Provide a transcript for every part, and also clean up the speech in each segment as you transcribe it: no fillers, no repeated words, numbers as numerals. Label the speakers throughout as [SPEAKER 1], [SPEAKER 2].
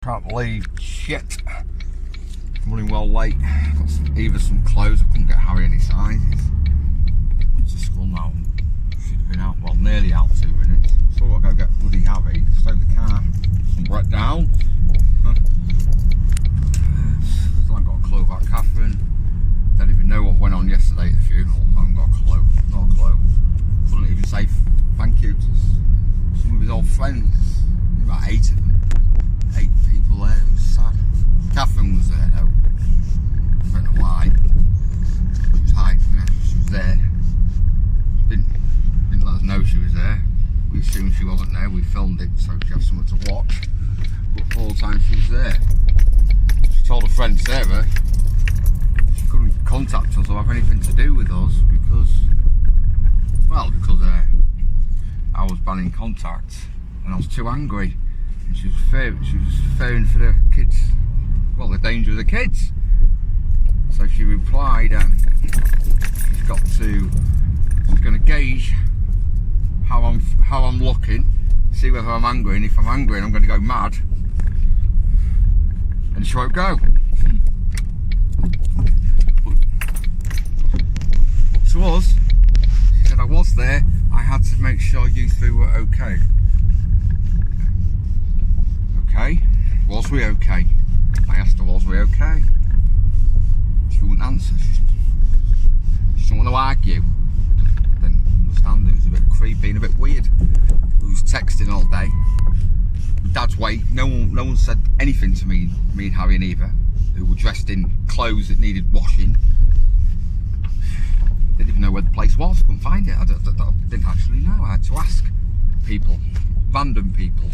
[SPEAKER 1] Can't believe shit. I'm running well late. Got some clothes. I couldn't get Harry any sizes. What's the school now? Should have been out, well, nearly out 2 minutes. So I'll go get bloody Harry. Stole the car. Some break down. Still haven't got a clue about Catherine. Don't even know what went on yesterday at the funeral. I haven't got a clue. Not a clue. Couldn't even say thank you to some of his old friends. About 8 of them. 8 people there. It was sad. Catherine was there though. I don't know why. She was hiding. She was there. Didn't let us know she was there. We assumed she wasn't there. We filmed it so she had something to watch. But all the time she was there. She told her friend Sarah she couldn't contact us or have anything to do with us because I was banning contact and I was too angry. And she was fearing for the kids. Well, the danger of the kids. So she replied, she's going to gauge how I'm looking, see whether I'm angry, and if I'm angry, I'm going to go mad, and she won't go. But to us, she said I was there. I had to make sure you three were okay. Okay, was we okay? I asked her, was we okay? She wouldn't answer. She didn't want to argue. I didn't understand it. It was a bit creepy and a bit weird. He was texting all day. My dad's wait. No one said anything to me and Harry neither, who were dressed in clothes that needed washing. Didn't even know where the place was. Couldn't find it. I didn't actually know. I had to ask people, random people.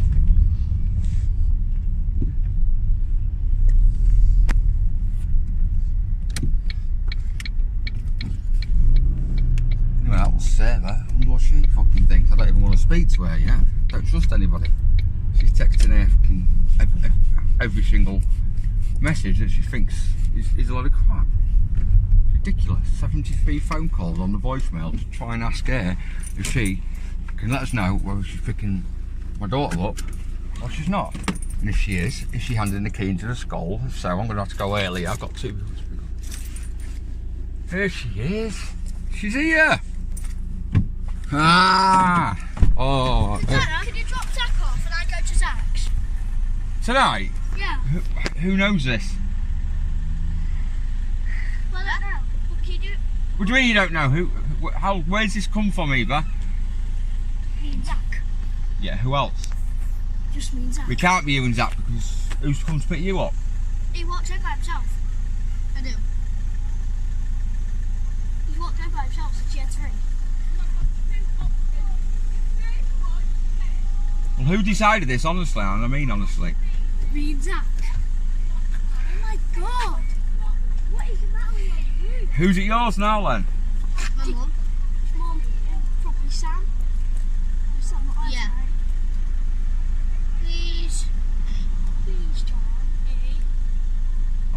[SPEAKER 1] That was Sarah. I wonder what she fucking thinks. I don't even want to speak to her yet. Don't trust anybody. She's texting her fucking every single message that she thinks is a lot of crap. Ridiculous. 73 phone calls on the voicemail to try and ask her if she can let us know whether she's picking my daughter up or she's not. And if she is she handing the key into the school? If so, I'm going to have to go early. I've got 2. Here she is. She's here. Ah! Oh.
[SPEAKER 2] Dad, can you drop Zach off and I go to Zach's?
[SPEAKER 1] Tonight?
[SPEAKER 2] Yeah.
[SPEAKER 1] Who knows this?
[SPEAKER 2] Well, I don't know. What can you do?
[SPEAKER 1] What do you mean you don't know? Where's this come from, Eva?
[SPEAKER 2] Me and Zach.
[SPEAKER 1] Yeah, who else?
[SPEAKER 2] Just me and Zach.
[SPEAKER 1] We can't be you and Zach because who's come to pick you up?
[SPEAKER 2] He walked in by himself. I do. He walked in by himself since year 3.
[SPEAKER 1] Well, who decided this, honestly? I mean, honestly.
[SPEAKER 2] Me and Zach. Oh my god! What is the matter with you?
[SPEAKER 1] Who's it yours now, then?
[SPEAKER 2] My mum. Mum and probably Sam. Sam, not yeah. Tonight. Please, John.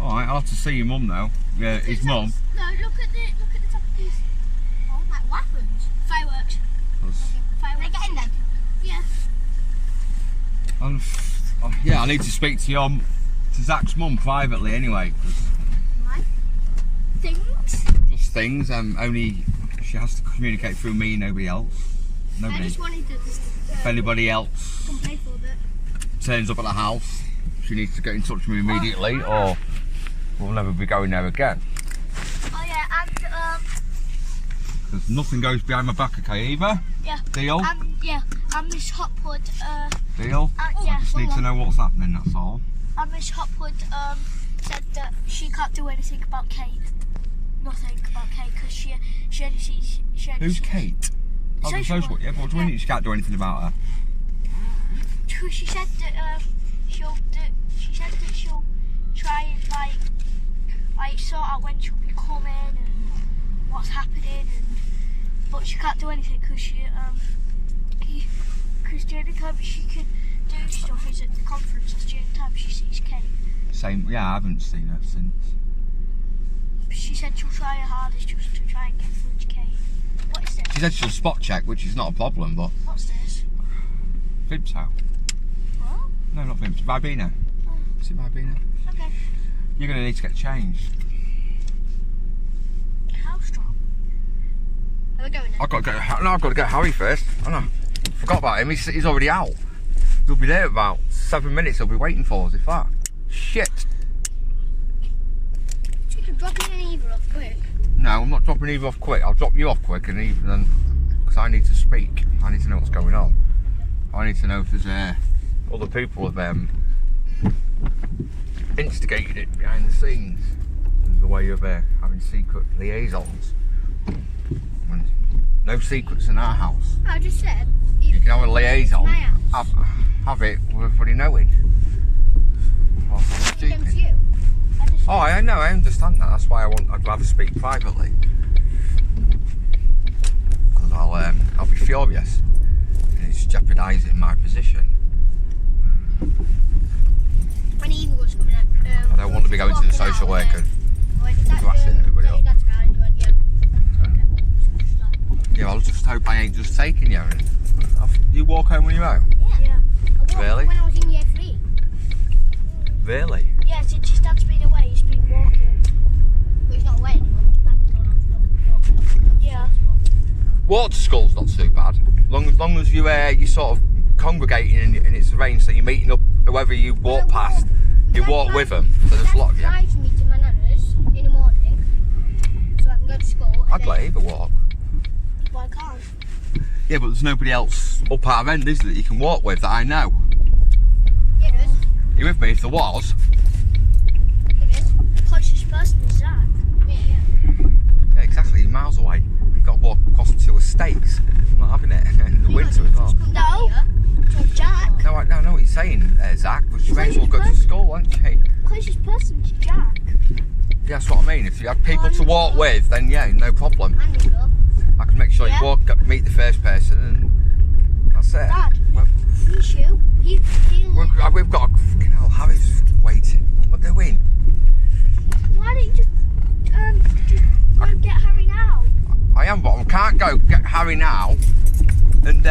[SPEAKER 1] All right, I'll have to see your mum now. Yeah, his mum.
[SPEAKER 2] No, look at the top of these. Oh my weapons! Fireworks. Fireworks. Can I get in then? Yeah.
[SPEAKER 1] Yeah, I need to speak to Zach's mum privately anyway.
[SPEAKER 2] Why? Things?
[SPEAKER 1] Just things. Only she has to communicate through me, nobody else. Nobody.
[SPEAKER 2] I just wanted to.
[SPEAKER 1] If anybody else
[SPEAKER 2] come play for a bit.
[SPEAKER 1] Turns up at the house, she needs to get in touch with me immediately, or we'll never be going there again.
[SPEAKER 2] Oh yeah, and
[SPEAKER 1] because nothing goes behind my back, okay, Eva?
[SPEAKER 2] Yeah.
[SPEAKER 1] Deal?
[SPEAKER 2] And Miss Hopwood,
[SPEAKER 1] Deal?
[SPEAKER 2] Yeah.
[SPEAKER 1] I just need to know what's happening, that's all.
[SPEAKER 2] And Miss Hopwood, said that she can't do anything about Kate. Nothing about Kate, because she only sees...
[SPEAKER 1] Who's Kate? Oh, the social one. Yeah, but what do you mean she can't do anything about her?
[SPEAKER 2] She said that, she'll try and, like sort out when she'll be coming and what's happening, but she can't do anything because because the only time she can do stuff is at the conference. That's the only time she sees Kate.
[SPEAKER 1] Same, yeah, I haven't seen her since.
[SPEAKER 2] She said she'll try her hardest just to try and get through to Kate. What is this?
[SPEAKER 1] She said she'll spot check, which is not a problem, but...
[SPEAKER 2] What's this?
[SPEAKER 1] Vib's out.
[SPEAKER 2] What?
[SPEAKER 1] No, not Vib's, Ribena.
[SPEAKER 2] Oh.
[SPEAKER 1] Sit by Bina.
[SPEAKER 2] Okay.
[SPEAKER 1] You're going to need to get changed.
[SPEAKER 2] How strong? Are we going now?
[SPEAKER 1] I've got to get Harry first. I know. Forgot about him. He's already out. He'll be there in about 7 minutes. He'll be waiting for us. If that. Shit.
[SPEAKER 2] You can drop me an Eva off quick.
[SPEAKER 1] No, I'm not dropping Eva off quick. I'll drop you off quick and then because I need to speak. I need to know what's going on. I need to know if there's other people have instigated it behind the scenes. There's a way of having secret liaisons. And no secrets in our house.
[SPEAKER 2] I just said.
[SPEAKER 1] You can have a liaison.
[SPEAKER 2] My house.
[SPEAKER 1] Have it with everybody knowing. Oh,
[SPEAKER 2] It was you.
[SPEAKER 1] oh, I know. I understand that. That's why I'd rather speak privately. Because I'll be furious. It's jeopardising my position.
[SPEAKER 2] When Eva was coming out.
[SPEAKER 1] I don't want to be going to the social worker harassing everybody up. Yeah, I'll just hope I ain't just taking you. You walk home on your own?
[SPEAKER 2] Yeah.
[SPEAKER 1] Really?
[SPEAKER 2] When I was in year 3.
[SPEAKER 1] Really?
[SPEAKER 2] Yeah, since his dad's been away, he's been walking. But he's not away anymore. Yeah.
[SPEAKER 1] Walk to school's not too bad. Long as you're sort of congregating and it's arranged, so you're meeting up whoever you walk past, you walk with them. So there's a lot of you.
[SPEAKER 2] Drives me to my nana's in the morning, so I can go to school.
[SPEAKER 1] I'd let Eva walk.
[SPEAKER 2] Well, I can't.
[SPEAKER 1] Yeah, but there's nobody else up our end, is there, that you can walk with that I know?
[SPEAKER 2] Yeah, there is.
[SPEAKER 1] You with me? If there was.
[SPEAKER 2] There is. The closest person is Zach. Yeah.
[SPEAKER 1] Yeah, exactly. You're miles away. You've got to walk across 2 estates. I'm not having it in the winter as well.
[SPEAKER 2] No. So Jack.
[SPEAKER 1] No, I know what you're saying, Zach, but you may as well go to school, aren't you?
[SPEAKER 2] Closest person is Jack.
[SPEAKER 1] Yeah, that's what I mean. If you had people to walk with, then yeah, no problem.
[SPEAKER 2] And Nico.
[SPEAKER 1] I can make sure
[SPEAKER 2] Yeah.
[SPEAKER 1] you meet the first person, and that's it.
[SPEAKER 2] Dad.
[SPEAKER 1] Well,
[SPEAKER 2] He's you.
[SPEAKER 1] we've got a fucking hell. Harry's fucking waiting. What are they doing?
[SPEAKER 2] Why don't you just go and get Harry now?
[SPEAKER 1] I am, but I can't go get Harry now, and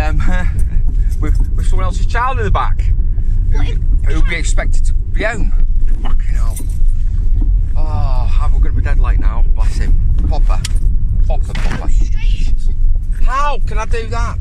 [SPEAKER 1] with someone else's child in the back, who'll be expected to be home. Fucking hell. Oh, we're going to be dead late now. Bless him. Popper.
[SPEAKER 2] Straight.
[SPEAKER 1] How can I do that?